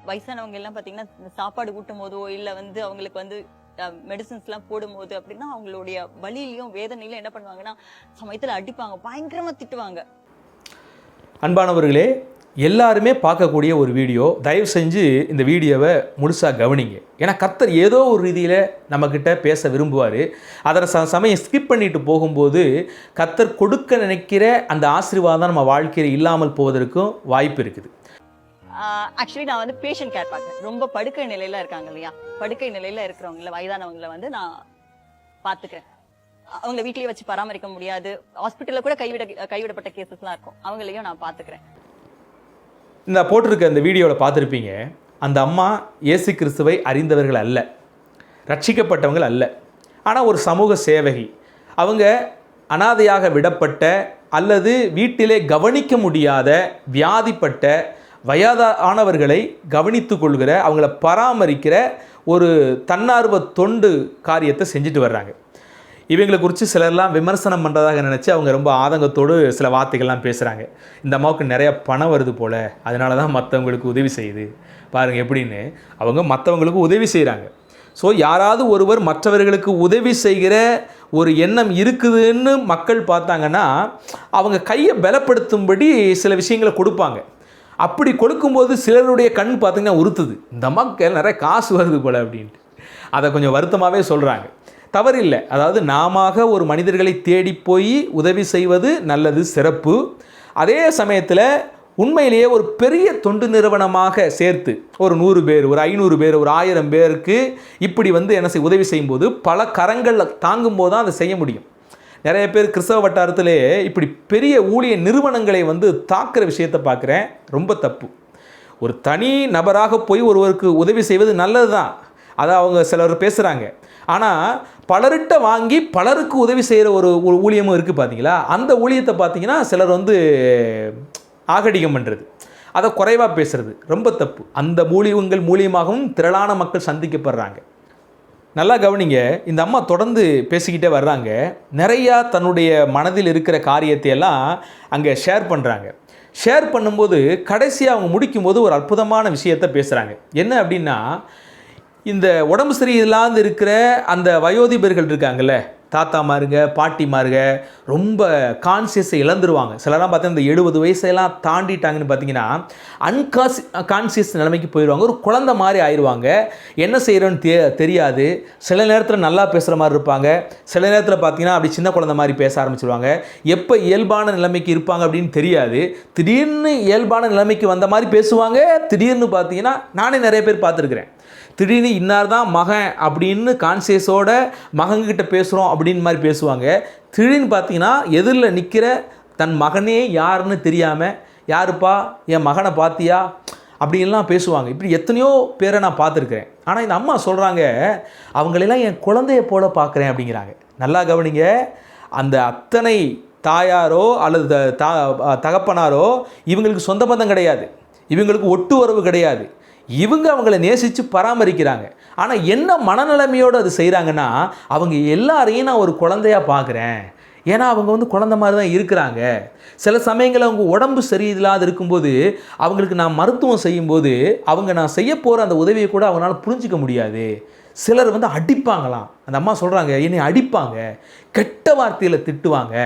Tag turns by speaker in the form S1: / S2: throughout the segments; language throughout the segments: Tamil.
S1: வயசானவங்க எல்லாம் பாத்தீங்கன்னா சாப்பாடு ஊட்டும் போதோ இல்ல வந்து அவங்களுக்கு வந்து மெடிசின்ஸ் எல்லாம் போடும்போது அப்படின்னா அவங்களுடைய வலியிலையும் வேதனையிலும் என்ன பண்ணுவாங்கன்னா சமயத்துல அடிப்பாங்க, பயங்கரமா திட்டுவாங்க.
S2: அன்பானவர்களே, எல்லாருமே பார்க்கக்கூடிய ஒரு வீடியோ. தயவு செஞ்சு இந்த வீடியோவை முழுசாக கவனிங்க. ஏன்னா கர்த்தர் ஏதோ ஒரு ரீதியில் நம்மக்கிட்ட பேச விரும்புவார். அதை சமயம் ஸ்கிப் பண்ணிட்டு போகும்போது கர்த்தர் கொடுக்க நினைக்கிற அந்த ஆசீர்வாதம் நம்ம வாழ்க்கையில் இல்லாமல் போவதற்கும் வாய்ப்பு இருக்குது.
S1: ஆக்சுவலி நான் வந்து பேஷண்ட் கேர் பார்க்குறேன். ரொம்ப படுக்கை நிலையில இருக்காங்க இல்லையா, படுக்கை நிலையில இருக்கிறவங்கள வயதானவங்களை வந்து நான் பார்த்துக்கிறேன். அவங்க வீட்லயே வச்சு பராமரிக்க முடியாது, ஹாஸ்பிட்டல்ல கூட கைவிடப்பட்ட கேசஸ்லாம் இருக்கும், அவங்களையும் நான் பார்த்துக்கிறேன்.
S2: இந்த போட்டிருக்க இந்த வீடியோவில் பார்த்துருப்பீங்க. அந்த அம்மா இயேசு கிறிஸ்துவை அறிந்தவர்கள் அல்ல, ரட்சிக்கப்பட்டவங்கள் அல்ல. ஆனால் ஒரு சமூக சேவகி. அவங்க அனாதையாக விடப்பட்ட அல்லது வீட்டிலே கவனிக்க முடியாத வியாதிப்பட்ட வயதானவர்களை கவனித்து கொள்கிற, அவங்கள பராமரிக்கிற ஒரு தன்னார்வ தொண்டு காரியத்தை செஞ்சுட்டு வர்றாங்க. இவங்களை குறித்து சிலர்லாம் விமர்சனம் பண்ணுறதாக நினச்சி அவங்க ரொம்ப ஆதங்கத்தோடு சில வார்த்தைகள்லாம் பேசுகிறாங்க. இந்த அம்மாவுக்கு நிறைய பணம் வருது போல், அதனால தான் மற்றவங்களுக்கு உதவி செய்யுது பாருங்கள் எப்படின்னு. அவங்க மற்றவங்களுக்கு உதவி செய்கிறாங்க. ஸோ யாராவது ஒருவர் மற்றவர்களுக்கு உதவி செய்கிற ஒரு எண்ணம் இருக்குதுன்னு மக்கள் பார்த்தாங்கன்னா அவங்க கையை பலப்படுத்தும்படி சில விஷயங்களை கொடுப்பாங்க. அப்படி கொடுக்கும்போது சிலருடைய கண் பார்த்திங்கன்னா உறுத்துது, இந்த அம்மாவுக்கு நிறைய காசு வருது போல் அப்படின்ட்டு. அதை கொஞ்சம் வருத்தமாகவே சொல்கிறாங்க. தவறில்லை. அதாவது நாம ஒரு மனிதர்களை தேடி போய் உதவி செய்வது நல்லது, சிறப்பு. அதே சமயத்தில் உண்மையிலேயே ஒரு பெரிய தொண்டு நிறுவனமாக சேர்த்து ஒரு 100 பேர், ஒரு 500 பேர், ஒரு 1000 பேருக்கு இப்படி வந்து என்ன உதவி செய்யும்போது பல கரங்கள் தாங்கும் போது தான் அதை செய்ய முடியும். நிறைய பேர் கிறிஸ்தவ வட்டாரத்திலே இப்படி பெரிய ஊழிய நிறுவனங்களை வந்து தாக்குற விஷயத்தை பார்க்குறேன். ரொம்ப தப்பு. ஒரு தனி நபராக போய் ஒருவருக்கு உதவி செய்வது நல்லது தான், அதை அவங்க சிலர் பேசுகிறாங்க. ஆனால் பலர்கிட்ட வாங்கி பலருக்கு உதவி செய்கிற ஒரு ஊழியமும் இருக்குது பார்த்தீங்களா. அந்த ஊழியத்தை பார்த்தீங்கன்னா சிலர் வந்து ஆகடிகம் பண்ணுறது, அதை குறைவாக பேசுகிறது ரொம்ப தப்பு. அந்த ஊழியங்கள் மூலியமாகவும் திரளான மக்கள் சந்திக்கப்படுறாங்க. நல்லா கவனிங்க. இந்த அம்மா தொடர்ந்து பேசிக்கிட்டே வர்றாங்க. நிறையா தன்னுடைய மனதில் இருக்கிற காரியத்தையெல்லாம் அங்கே ஷேர் பண்ணுறாங்க. ஷேர் பண்ணும்போது கடைசியாக அவங்க முடிக்கும்போது ஒரு அற்புதமான விஷயத்தை பேசுகிறாங்க. என்ன அப்படின்னா, இந்த உடம்பு சரியில்லாத இருக்கிற அந்த வயோதிபர்கள் இருக்காங்கல்ல, தாத்தாமாருங்க, பாட்டிமாருங்க, ரொம்ப கான்சியஸை இழந்துருவாங்க. சிலலாம் பார்த்தா இந்த 70 வயசெல்லாம் தாண்டிட்டாங்கன்னு பார்த்தீங்கன்னா கான்சியஸ் நிலைமைக்கு போயிடுவாங்க. ஒரு குழந்தை மாதிரி ஆயிடுவாங்க. என்ன செய்கிறோன்னு தெரியாது. சில நேரத்தில் நல்லா பேசுகிற மாதிரி இருப்பாங்க, சில நேரத்தில் பார்த்தீங்கன்னா அப்படி சின்ன குழந்தை மாதிரி பேச ஆரம்பிச்சிருவாங்க. எப்போ இயல்பான நிலைமைக்கு இருப்பாங்க அப்படின்னு தெரியாது. திடீர்னு இயல்பான நிலைமைக்கு வந்த மாதிரி பேசுவாங்க. திடீர்னு பார்த்தீங்கன்னா நானே நிறைய பேர் பார்த்துருக்குறேன். திடீர்னு இன்னார் தான் மகன் அப்படின்னு கான்சியஸோட மகன்கிட்ட பேசுகிறோம் அப்படின்னு மாதிரி பேசுவாங்க. திடீர்னு பார்த்தீங்கன்னா எதிரில் நிற்கிற தன் மகனே யாருன்னு தெரியாமல், யாருப்பா என் மகனை பார்த்தியா அப்படின்லாம் பேசுவாங்க. இப்படி எத்தனையோ பேரை நான் பார்த்துருக்குறேன். ஆனால் இந்த அம்மா சொல்கிறாங்க, அவங்களெல்லாம் என் குழந்தைய போல பார்க்குறேன் அப்படிங்கிறாங்க. நல்லா கவனிங்க. அந்த அத்தனை தாயாரோ அல்லது தகப்பனாரோ இவங்களுக்கு சொந்த பந்தம் கிடையாது, இவங்களுக்கு ஒட்டு உறவு கிடையாது. இவங்க அவங்கள நேசித்து பராமரிக்கிறாங்க. ஆனால் என்ன மனநிலைமையோடு அது செய்கிறாங்கன்னா, அவங்க எல்லாரையும் நான் ஒரு குழந்தையாக பார்க்குறேன். ஏன்னா அவங்க வந்து குழந்தை மாதிரி தான் இருக்கிறாங்க. சில சமயங்களில் அவங்க உடம்பு சரியில்லாத இருக்கும்போது அவங்களுக்கு நான் மருத்துவம் செய்யும்போது அவங்க நான் செய்ய போகிற அந்த உதவியை கூட அவங்களால புரிஞ்சிக்க முடியாது. சிலர் வந்து அடிப்பாங்களாம். அந்த அம்மா சொல்கிறாங்க, என்னை அடிப்பாங்க, கெட்ட வார்த்தையில் திட்டுவாங்க.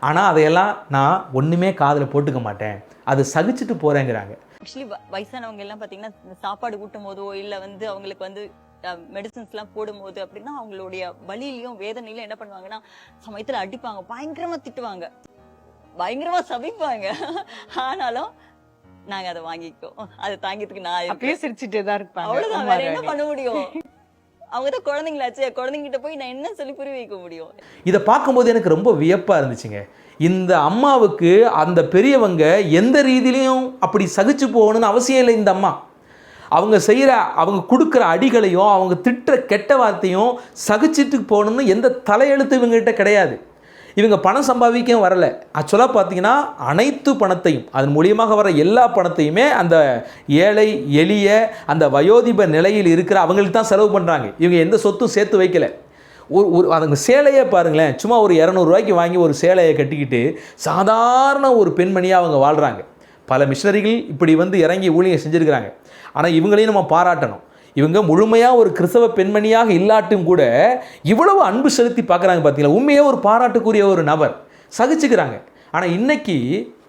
S2: ஆனால் அதையெல்லாம் நான் ஒன்றுமே காதில் போட்டுக்க மாட்டேன், அதை சகிச்சுட்டு போகிறேங்கிறாங்க.
S1: ஆக்சுவலி வயசானவங்க எல்லாம் பாத்தீங்கன்னா சாப்பாடு ஊட்டும் போதோ இல்ல வந்து அவங்களுக்கு வந்து மெடிசின்ஸ் எல்லாம் போடும்போது அப்படின்னா அவங்களுடைய வலியிலையும் வேதனையிலும் என்ன பண்ணுவாங்கன்னா சமயத்துல அடிப்பாங்க, பயங்கரமா திட்டுவாங்க, பயங்கரமா சபிப்பாங்க. ஆனாலும் நாங்க அதை வாங்கிக்கோம், அதை தாங்கிட்டு நான்
S3: சிரிச்சுட்டே தான் இருப்பாங்க.
S1: அவ்வளவுதான், வேற என்ன பண்ண முடியும்? அவங்கதான் குழந்தைங்களாச்சு, குழந்தைங்கிட்ட போய் நான் என்ன சொல்லி புரிய வைக்க முடியும்?
S2: இதை பார்க்கும்போது எனக்கு ரொம்ப வியப்பா இருந்துச்சுங்க. இந்த அம்மாவுக்கு அந்த பெரியவங்க எந்த ரீதியிலையும் அப்படி சகிச்சு போகணும்னு அவசியம் இல்லை. இந்த அம்மா அவங்க கொடுக்குற அடிகளையும் அவங்க திட்டுற கெட்ட வார்த்தையும் சகிச்சுட்டு போகணும்னு எந்த தலையெழுத்து இவங்ககிட்ட கிடையாது. இவங்க பணம் சம்பாதிக்கவும் வரலை. ஆக்சுவலாக பார்த்தீங்கன்னா அனைத்து பணத்தையும், அதன் மூலியமாக வர எல்லா பணத்தையுமே அந்த ஏழை எளிய அந்த வயோதிப நிலையில் இருக்கிற அவங்களுக்கு தான் செலவு பண்ணுறாங்க. இவங்க எந்த சொத்தும் சேர்த்து வைக்கலை. அந்த சேலையை பாருங்களேன், சும்மா ஒரு 200 ரூபாய்க்கு வாங்கி ஒரு சேலையை கட்டிக்கிட்டு சாதாரண ஒரு பெண்மணியாக அவங்க வாழ்கிறாங்க. பல மிஷனரிகள் இப்படி வந்து இறங்கி ஊழியம் செஞ்சுருக்கிறாங்க. ஆனால் இவங்களையும் நம்ம பாராட்டணும். இவங்க முழுமையாக ஒரு கிறிஸ்தவ பெண்மணியாக இல்லாட்டும் கூட இவ்வளவு அன்பு செலுத்தி பார்க்குறாங்க பார்த்தீங்களா. உண்மையாக ஒரு பாராட்டுக்குரிய ஒரு நபர், சகிச்சுக்கிறாங்க. ஆனால் இன்னைக்கு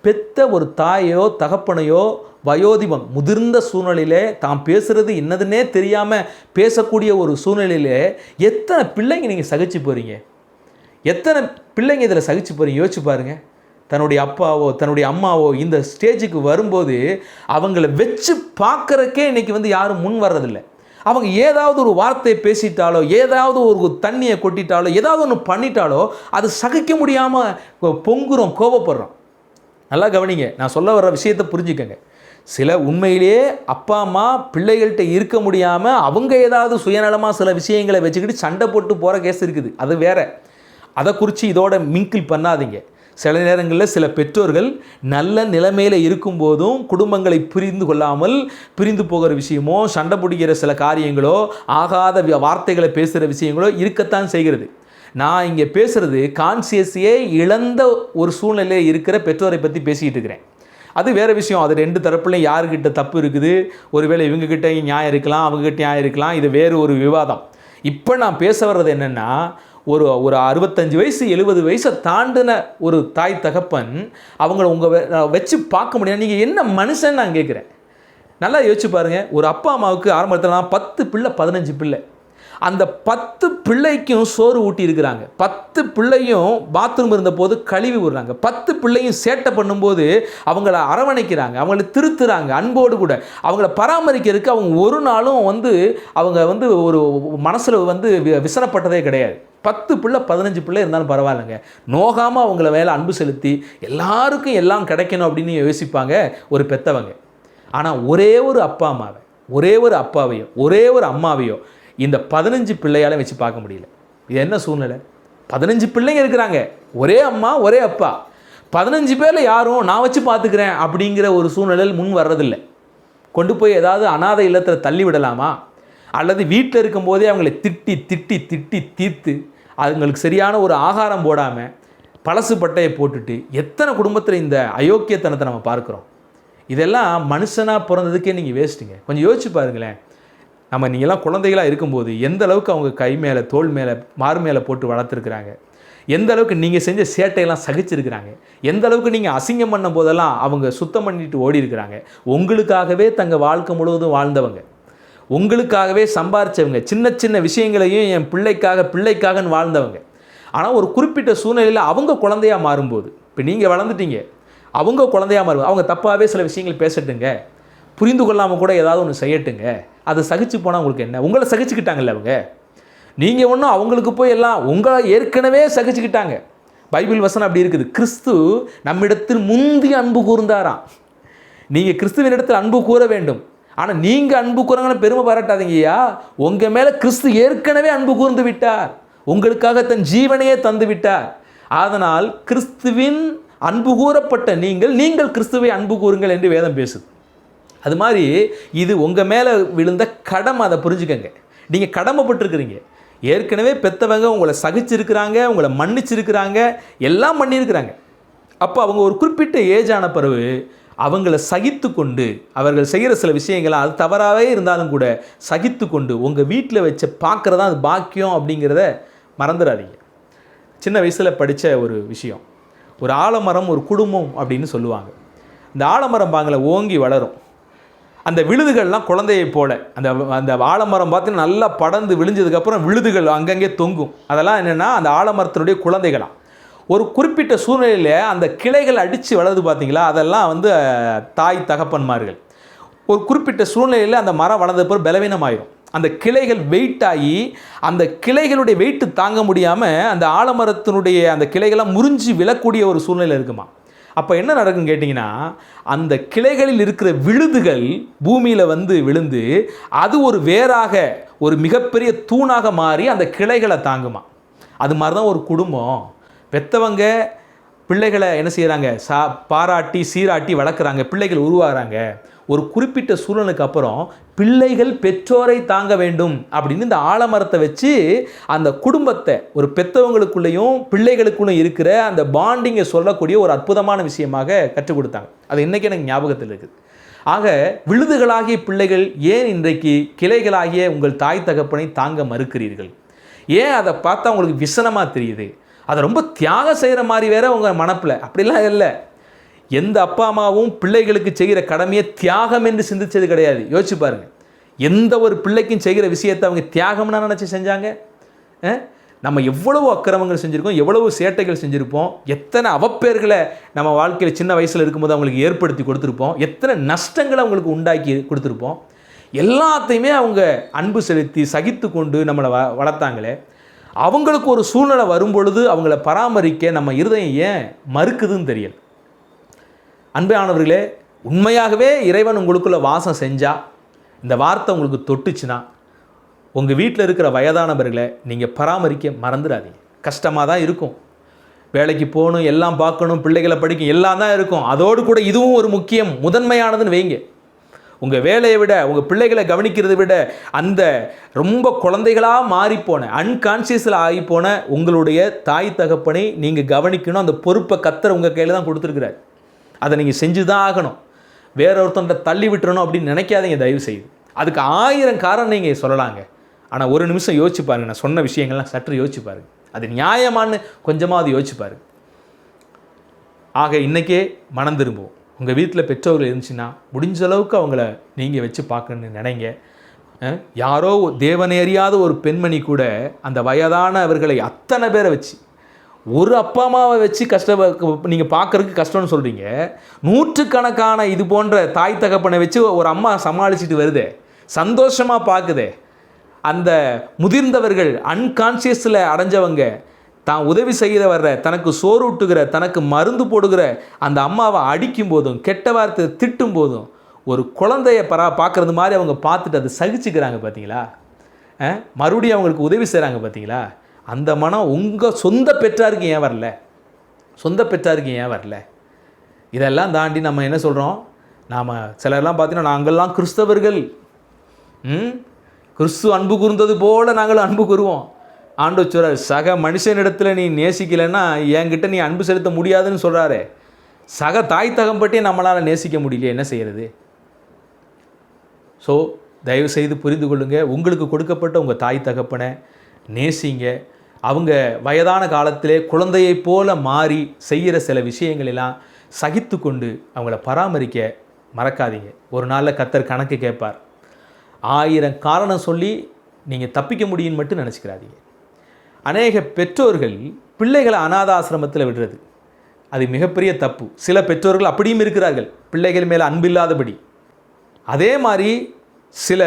S2: பெத்த ஒரு தாயோ தகப்பனையோ வயோதிபம் முதிர்ந்த சூழ்நிலையிலே தாம் பேசுகிறது என்னதுன்னே தெரியாமல் பேசக்கூடிய ஒரு சூழ்நிலையிலே எத்தனை பிள்ளைங்க நீங்கள் சகிச்சு போகிறீங்க, எத்தனை பிள்ளைங்க இதில் சகிச்சு போகிறீங்க யோசிச்சு பாருங்கள். தன்னுடைய அப்பாவோ தன்னுடைய அம்மாவோ இந்த ஸ்டேஜுக்கு வரும்போது அவங்கள வச்சு பார்க்குறக்கே இன்றைக்கி யாரும் முன் வர்றதில்லை. அவங்க ஏதாவது ஒரு வார்த்தையை பேசிட்டாலோ ஏதாவது ஒரு தண்ணியை கொட்டிட்டாலோ ஏதாவது ஒன்று பண்ணிட்டாலோ அது சகிக்க முடியாமல் பொங்குறோம், கோபப்படுறோம். நல்லா கவனிங்க, நான் சொல்ல வர்ற விஷயத்தை புரிஞ்சுக்கங்க. சில உண்மையிலேயே அப்பா அம்மா பிள்ளைகள்கிட்ட இருக்க முடியாமல் அவங்க ஏதாவது சுயநலமாக சில விஷயங்களை வச்சுக்கிட்டு சண்டை போட்டு போகிற கேஸ் இருக்குது, அது வேற. அதை குறித்து இதோட மிங்கிள் பண்ணாதீங்க. சில நேரங்களில் சில பெற்றோர்கள் நல்ல நிலைமையில் இருக்கும்போதும் குடும்பங்களை புரிந்து கொள்ளாமல் பிரிந்து போகிற விஷயமோ சண்டை பிடிக்கிற சில காரியங்களோ ஆகாத வார்த்தைகளை பேசுகிற விஷயங்களோ இருக்கத்தான் செய்கிறது. நான் இங்கே பேசுகிறது கான்சியஸையே இழந்த ஒரு சூழ்நிலையில் இருக்கிற பெற்றோரை பற்றி பேசிக்கிட்டு இருக்கிறேன். அது வேறு விஷயம். அது ரெண்டு தரப்புலையும் யாருக்கிட்ட தப்பு இருக்குது, ஒருவேளை இவங்ககிட்ட நியாயம் இருக்கலாம் அவங்ககிட்ட நியாயம் இருக்கலாம், இது வேறு ஒரு விவாதம். இப்போ நான் பேச வர்றது என்னென்னா, ஒரு 65 வயசு 70 வயசை தாண்டின ஒரு தாய் தகப்பன் அவங்கள வச்சு பார்க்க முடியாது. நீங்கள் என்ன மனுஷன் நான் கேட்குறேன். நல்லா யோசிச்சு பாருங்கள். ஒரு அப்பா அம்மாவுக்கு ஆரம்பத்தில் 10 பிள்ளை 15 பிள்ளை, அந்த 10 பிள்ளைக்கும் சோறு ஊட்டி இருக்கிறாங்க, 10 பிள்ளையும் பாத்ரூம் இருந்த போது கழுவி விடுறாங்க, 10 பிள்ளையும் சேட்டை பண்ணும்போது அவங்கள அரவணைக்கிறாங்க, அவங்கள திருத்துறாங்க அன்போடு கூட, அவங்கள பராமரிக்கிறதுக்கு அவங்க ஒரு நாளும் அவங்க ஒரு மனசில் விசனப்பட்டதே கிடையாது. 10 பிள்ளை 15 பிள்ளை இருந்தாலும் பரவாயில்லைங்க, நோகாமல் அவங்கள மேலே அன்பு செலுத்தி எல்லாருக்கும் எல்லாம் கிடைக்கணும் அப்படின்னு யோசிப்பாங்க ஒரு பெற்றவங்க. ஆனால் ஒரே ஒரு அப்பா அம்மாவை, ஒரே ஒரு அப்பாவையோ ஒரே ஒரு அம்மாவையோ இந்த 15 பிள்ளையால் வச்சு பார்க்க முடியல. இது என்ன சூழ்நிலை? 15 பிள்ளைங்க இருக்கிறாங்க, ஒரே அம்மா ஒரே அப்பா, 15 பேரில் யாரும் நான் வச்சு பார்த்துக்கிறேன் அப்படிங்கிற ஒரு சூழ்நிலையில் முன் வர்றதில்லை. கொண்டு போய் ஏதாவது அனாதை இல்லத்தில் தள்ளி விடலாமா, அல்லது வீட்டில் இருக்கும்போதே அவங்களை திட்டி திட்டி திட்டி தீர்த்து அவங்களுக்கு சரியான ஒரு ஆகாரம் போடாமல் பழசு பட்டையை போட்டுட்டு எத்தனை குடும்பத்தில் இந்த அயோக்கியத்தனத்தை நம்ம பார்க்குறோம். இதெல்லாம் மனுஷனாக பிறந்ததுக்கே நீங்கள் வேஸ்ட்டுங்க. கொஞ்சம் யோசிச்சு பாருங்களேன். நீங்கள்லாம் குழந்தைகளாக இருக்கும்போது எந்த அளவுக்கு அவங்க கை மேலே தோள் மேலே மார் மேலே போட்டு வளர்த்துருக்குறாங்க, எந்த அளவுக்கு நீங்கள் செஞ்ச சேட்டையெல்லாம் சகிச்சிருக்கிறாங்க, எந்த அளவுக்கு நீங்கள் அசிங்கம் பண்ணும் போதெல்லாம் அவங்க சுத்தம் பண்ணிட்டு ஓடி இருக்கிறாங்க. உங்களுக்காகவே தங்கள் வாழ்க்கை முழுவதும் வாழ்ந்தவங்க, உங்களுக்காகவே சம்பாரித்தவங்க, சின்ன சின்ன விஷயங்களையும் என் பிள்ளைக்காகன்னு வாழ்ந்தவங்க. ஆனால் ஒரு குறிப்பிட்ட சூழ்நிலையில் அவங்க குழந்தையாக மாறும்போது, இப்போ நீங்கள் வளர்ந்துட்டீங்க, அவங்க குழந்தையாக மாறும்போது அவங்க தப்பாகவே சில விஷயங்கள் பேசட்டுங்க, புரிந்து கொள்ளாமல் கூட ஏதாவது ஒன்று செய்யட்டுங்க, அதை சகிச்சு போனால் உங்களுக்கு என்ன? உங்களை சகிச்சுக்கிட்டாங்கல்ல அவங்க, நீங்கள் ஒன்றும் அவங்களுக்கு போய் எல்லாம் உங்களை ஏற்கனவே சகிச்சுக்கிட்டாங்க. பைபிள் வசனம் அப்படி இருக்குது. கிறிஸ்து நம்மிடத்தில் முந்தி அன்பு கூர்ந்தாராம். நீங்கள் கிறிஸ்துவினிடத்தில் அன்பு கூற வேண்டும். ஆனால் நீங்கள் அன்பு கூறங்கன்னு பெருமை பாராட்டாதீங்கய்யா. உங்கள் மேலே கிறிஸ்து ஏற்கனவே அன்பு கூர்ந்து விட்டார், உங்களுக்காக தன் ஜீவனையே தந்து விட்டார். அதனால் கிறிஸ்துவின் அன்பு கூறப்பட்ட நீங்கள் கிறிஸ்துவை அன்பு கூறுங்கள் என்று வேதம் பேசுது. அது மாதிரி இது உங்கள் மேலே விழுந்த கடமை, அதை புரிஞ்சுக்கங்க. நீங்கள் கடமைப்பட்டிருக்கிறீங்க. ஏற்கனவே பெற்றவங்க உங்களை சகிச்சிருக்கிறாங்க, உங்களை மன்னிச்சிருக்கிறாங்க, எல்லாம் பண்ணியிருக்கிறாங்க. அப்போ அவங்க ஒரு குறிப்பிட்ட ஏஜ் ஆன பிறகு அவங்கள சகித்து கொண்டு அவர்கள் செய்கிற சில விஷயங்கள்லாம் அது தவறாகவே இருந்தாலும் கூட சகித்து கொண்டு உங்கள் வீட்டில் வச்சு பார்க்குறதா அது பாக்கியம் அப்படிங்கிறத மறந்துடாதீங்க. சின்ன வயசில் படித்த ஒரு விஷயம், ஒரு ஆலமரம் ஒரு குடும்பம் அப்படின்னு சொல்லுவாங்க. இந்த ஆலமரம் பாங்களை ஓங்கி வளரும். அந்த விழுதுகள்லாம் குழந்தையை போல அந்த ஆலமரம் பார்த்தீங்கன்னா நல்லா படர்ந்து விழுந்ததுக்கப்புறம் விழுதுகள் அங்கங்கே தொங்கும். அதெல்லாம் என்னென்னா அந்த ஆலமரத்தினுடைய குழந்தைகளாம். ஒரு குறிப்பிட்ட சூழ்நிலையில் அந்த கிளைகள் அடித்து வளருது பார்த்தீங்களா, அதெல்லாம் தாய் தகப்பன்மார்கள். ஒரு குறிப்பிட்ட சூழ்நிலையில் அந்த மரம் வளர்ந்த பிறகு பலவீனமாயிரும். அந்த கிளைகள் வெயிட் ஆகி அந்த கிளைகளுடைய வெயிட்டு தாங்க முடியாமல் அந்த ஆலமரத்தினுடைய அந்த கிளைகள்லாம் முறிஞ்சு விழக்கூடிய ஒரு சூழ்நிலை இருக்குமா. அப்போ என்ன நடக்குன்னு கேட்டிங்கன்னா, அந்த கிளைகளில் இருக்கிற விழுதுகள் பூமியில் விழுந்து அது ஒரு வேராக ஒரு மிகப்பெரிய தூணாக மாறி அந்த கிளைகளை தாங்குமா. அது மாதிரி தான் ஒரு குடும்பம். பெற்றவங்க பிள்ளைகளை என்ன செய்கிறாங்க, பாராட்டி சீராட்டி வளர்க்குறாங்க, பிள்ளைகள் உருவாகிறாங்க. ஒரு குறிப்பிட்ட சூழலுக்கு அப்புறம் பிள்ளைகள் பெற்றோரை தாங்க வேண்டும் அப்படின்னு இந்த ஆலமரத்தை வச்சு அந்த குடும்பத்தை ஒரு பெற்றவங்களுக்குள்ளேயும் பிள்ளைகளுக்குள்ளேயும் இருக்கிற அந்த பாண்டிங்கை சொல்லக்கூடிய ஒரு அற்புதமான விஷயமாக கற்றுக் கொடுத்தாங்க. அது இன்றைக்கி எனக்கு ஞாபகத்தில் இருக்குது. ஆக விழுதுகளாகிய பிள்ளைகள் ஏன் இன்றைக்கு கிளைகளாகிய உங்கள் தாய் தகப்பனை தாங்க மறுக்கிறீர்கள்? ஏன் அதை பார்த்தா உங்களுக்கு விசனமாக தெரியுது? அதை ரொம்ப தியாகம் செய்கிற மாதிரி வேற உங்கள் மனப்பில் அப்படிலாம் இல்லை. எந்த அப்பா அம்மாவும் பிள்ளைகளுக்கு செய்கிற கடமையை தியாகம் என்று சிந்தித்தது கிடையாது. யோசிச்சு பாருங்கள், எந்த ஒரு பிள்ளைக்கும் செய்கிற விஷயத்தை அவங்க தியாகம்னா நினச்சி செஞ்சாங்க? நம்ம எவ்வளவு அக்கிரமங்கள் செஞ்சுருக்கோம், எவ்வளவு சேட்டைகள் செஞ்சுருப்போம், எத்தனை அவப்பேர்களை நம்ம வாழ்க்கையில் சின்ன வயசில் இருக்கும்போது அவங்களுக்கு ஏற்படுத்தி கொடுத்துருப்போம், எத்தனை நஷ்டங்களை அவங்களுக்கு உண்டாக்கி கொடுத்துருப்போம். எல்லாத்தையுமே அவங்க அன்பு செலுத்தி சகித்து கொண்டு நம்மளை வளர்த்தாங்களே. அவங்களுக்கு ஒரு சூழ்நிலை வரும்பொழுது அவங்கள பராமரிக்க நம்ம இருதயம் ஏன் மறுக்குதுன்னு தெரியல. அன்பானவர்களே, உண்மையாகவே இறைவன் உங்களுக்குள்ள வாசம் செஞ்சால், இந்த வார்த்தை உங்களுக்கு தொட்டுச்சுன்னா, உங்கள் வீட்டில் இருக்கிற வயதானவர்களை நீங்கள் பராமரிக்க மறந்துடாதீங்க. கஷ்டமாக தான் இருக்கும், வேலைக்கு போகணும், எல்லாம் பார்க்கணும், பிள்ளைகளை படிக்க எல்லாம் தான் இருக்கும். அதோடு கூட இதுவும் ஒரு முக்கியம், முதன்மையானதுன்னு வைங்க. உங்கள் வேலையை விட உங்கள் பிள்ளைகளை கவனிக்கிறதை விட அந்த ரொம்ப குழந்தைகளாக மாறிப்போன அன்கான்சியஸில் ஆகிப்போன உங்களுடைய தாய் தகப்பனை நீங்கள் கவனிக்கணும். அந்த பொறுப்பை கர்த்தர் உங்கள் கையில் தான் கொடுத்துருக்குறாரு. அதை நீங்கள் செஞ்சு தான் ஆகணும். வேற ஒருத்தன்ட்ட தள்ளி விட்டுறணும் அப்படின்னு நினைக்காதீங்க தயவு செய்து. அதுக்கு 1000 காரணம் நீங்கள் சொல்லலாங்க. ஆனால் ஒரு நிமிஷம் யோசிச்சு பாருங்கள், நான் சொன்ன விஷயங்கள்லாம் சற்று யோசிச்சு பாருங்கள், அது நியாயமானு கொஞ்சமாக அது யோசிச்சு பாருங்கள். ஆக இன்றைக்கே மனம் திரும்புவோம். உங்கள் வீட்டில் பெற்றோர்கள் இருந்துச்சுன்னா முடிஞ்ச அளவுக்கு அவங்கள நீங்கள் வச்சு பார்க்கணுன்னு நினைங்க. யாரோ தேவனை அறியாத ஒரு பெண்மணி கூட அந்த வயதானவர்களை அத்தனை பேரை வச்சு, ஒரு அப்பா அம்மாவை வச்சு நீங்கள் பார்க்குறதுக்கு கஷ்டம்னு சொல்கிறீங்க, 100கணக்கான இது போன்ற தாய் தகப்பனை வச்சு ஒரு அம்மா சமாளிச்சுட்டு வருதே, சந்தோஷமாக பார்க்குதே. அந்த முதிர்ந்தவர்கள் அன்கான்சியஸில் அடைஞ்சவங்க தான் உதவி செய்ய வர்ற, தனக்கு சோறு ஊட்டுகிற, தனக்கு மருந்து போடுகிற அந்த அம்மாவை அடிக்கும் போதும் கெட்ட வார்த்தை திட்டும் போதும் ஒரு குழந்தைய பார்க்குறது மாதிரி அவங்க பார்த்துட்டு அதை சகிச்சுக்கிறாங்க பார்த்தீங்களா? மறுபடியும் அவங்களுக்கு உதவி செய்கிறாங்க பார்த்தீங்களா? அந்த மனம் உங்கள் சொந்த பெற்றாருக்கு ஏன் வரல? சொந்த பெற்றாருக்கு ஏன் வரல? இதெல்லாம் தாண்டி நம்ம என்ன சொல்கிறோம்? நாம் சிலர்லாம் பார்த்தீங்கன்னா, நாங்கள்லாம் கிறிஸ்தவர்கள், கிறிஸ்து அன்பு கூர்ந்தது போல நாங்கள் அன்பு கூறுவோம். ஆண்டவர் சொல்கிறார், சக மனுஷனிடத்தில் நீ நேசிக்கலைன்னா என்கிட்ட நீ அன்பு செலுத்த முடியாதுன்னு சொல்கிறாரு. சக தாய் தகப்பட்டே நம்மளால் நேசிக்க முடியல, என்ன செய்கிறது? ஸோ தயவு செய்து புரிந்து கொள்ளுங்கள். உங்களுக்கு கொடுக்கப்பட்ட உங்கள் தாய் தகப்பனை நேசிங்க. அவங்க வயதான காலத்திலே குழந்தையைப் போல மாறி செய்கிற சில விஷயங்களெல்லாம் சகித்து கொண்டு அவங்கள பராமரிக்க மறக்காதீங்க. ஒரு நாளில் கர்த்தர் கணக்கு கேட்பார். 1000 காரணம் சொல்லி நீங்கள் தப்பிக்க முடியும்னு மட்டும் நினச்சிக்கிறாதீங்க. அநேக பெற்றோர்கள் பிள்ளைகளை அநாத ஆசிரமத்தில் விடுறது அது மிகப்பெரிய தப்பு. சில பெற்றோர்கள் அப்படியும் இருக்கிறார்கள், பிள்ளைகள் மேலே அன்பில்லாதபடி. அதே மாதிரி சில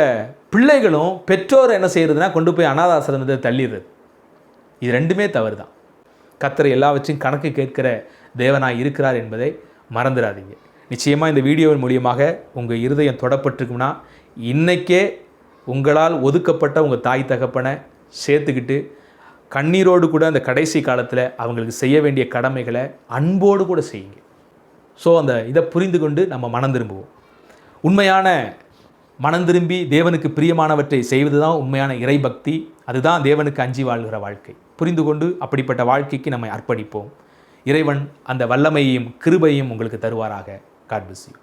S2: பிள்ளைகளும் பெற்றோர் என்ன செய்கிறதுனா கொண்டு போய் அநாத ஆசிரமத்தை தள்ளிடுறது. இது ரெண்டுமே தவறு தான். கர்த்தர் எல்லாவற்றையும் கணக்கு கேட்கிற தேவனாய் இருக்கிறார் என்பதை மறந்துடாதீங்க. நிச்சயமாக இந்த வீடியோவின் மூலியமாக உங்கள் இருதயம் தொடப்பட்டிருக்கும்னா, இன்றைக்கே உங்களால் ஒதுக்கப்பட்ட உங்கள் தாய் தகப்பனை சேர்த்துக்கிட்டு கண்ணீரோடு கூட அந்த கடைசி காலத்தில் அவங்களுக்கு செய்ய வேண்டிய கடமைகளை அன்போடு கூட செய்யுங்க. ஸோ அந்த இதை புரிந்து கொண்டு நம்ம மனம் திரும்புவோம். உண்மையான மனம் திரும்பி தேவனுக்கு பிரியமானவற்றை செய்வது தான் உண்மையான இறைபக்தி. அதுதான் தேவனுக்கு அஞ்சி வாழ்கிற வாழ்க்கை. புரிந்து கொண்டு அப்படிப்பட்ட வாழ்க்கைக்கு நம்மை அர்ப்பணிப்போம். இறைவன் அந்த வல்லமையையும் கிருபையையும் உங்களுக்கு தருவாராக. God bless you.